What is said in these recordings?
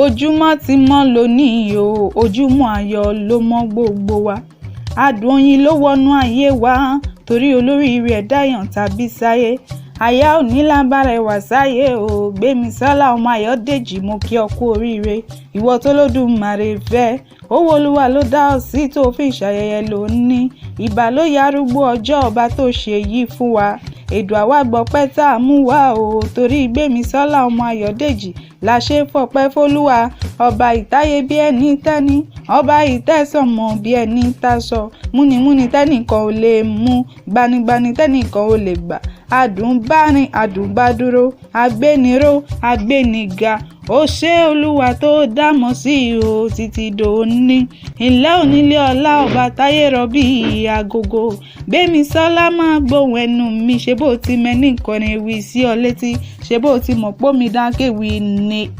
ojúmọ́ ti mọ́ lónìí o, ojúmọ́ ayọ̀ ló mọ́ gbogbo wa. Adùn oyin ló wọnú ayé wa, torí olóríire ẹ̀dá èèyàn tàbí sáyé. Aya ò ní lábára ẹwà sáyé o, Gbémisọ́lá ọmọ Ayọ̀dèjì, mo kí ọ kú oríire. Ìwọ tó lódùmarè fẹ́, owó Olúwa ló dá ọ sí tó fi ṣayẹyẹ lónìí. Ìbà ló yarúgbó ọjọ́, ọba tó ṣe yìí fún wa. Èdùà àwa gbọpẹ́ tá a mú wá o, torí Gbémisọ́lá ọmọ Ayọ̀dèjì la ṣe fọpẹ́ f'Olúwa. Ọba ìtáyé bí ẹni tẹ́ni, ọba ìtẹ́sọ̀mọ bí ẹni táṣọ, múnimúni tẹ́nìkan ò lè mú, gbanigbani tẹ́nìkan ò lè gbà. Adùnbárin adùnbádúró, agbéniró agbéniga. Ó ṣé Olúwa tó dámọ̀ sí o títí dòní. Ilẹ̀ onílé ọlá, ọba táyé rọ̀ bí agogo. Gbémisọ́lá máa gbóhùn ẹnu mi, ṣe bó ti mẹ́ni kọrin ewì sí ọ létí, ṣe bó ti mọ̀ pómi dán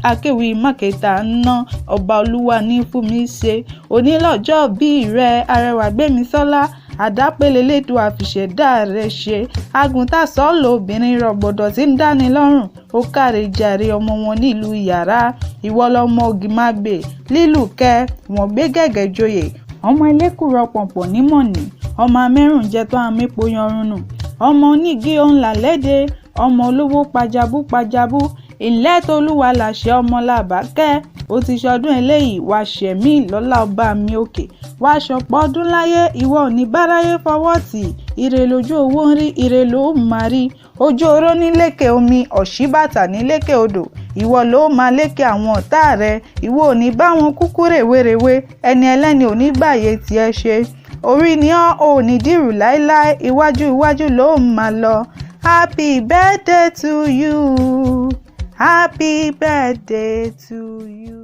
akéwì mákẹ́ta ná. Ọba Olúwa ní fún mi ṣe, onílọ́jọ́ bí rẹ arẹwà Gbémisọ́lá. Àdápélé lédùn àfìṣẹ̀dá rẹ̀ ṣe, agùntàsọ́ lobìnrin rọ̀gbọ̀dọ̀ tí ń dáni lọ́rùn. Ó káre jàre ọmọ wọn nílùú Ìyàrá, ìwọ lọmọ Ògìmágbè lílù kẹ́ wọ́n gbé gẹ̀gẹ̀ joyè. Ọmọ elékùrọ pọ̀npọ̀ nímọ̀nì, ọmọ amẹ́rùnjẹ tó àmẹ́po yanrun nù, ọmọ onígi òǹlà lédè, ọmọ olówó pajabú. Ilẹ̀ tolúwa làṣẹ ọmọ làbákẹ́, ó ti ṣọdún eléyìí wá ṣẹ̀mí lọ́lá ọba mi òkè. Wá ṣọ̀pọ̀ ọdún láyé, ìwọ ò ní báráyé fọwọ́ tì. Ire lójú owó ń rí, ire ló máa rí. Ojú oró ní lékè omi, ọ̀ṣíbàtà ní lékè odò. Ìwọ ló máa lékè àwọn ọ̀tá rẹ, ìwọ ò ní bá wọn kúkú rèwerèwe. Ẹni ẹlẹ́ni ò ní gbàyè tiẹ̀ ṣe. Orí ni ò ní dìrù láéláé, iwájú ló máa lọ. Happy birthday to you. Happy birthday to you.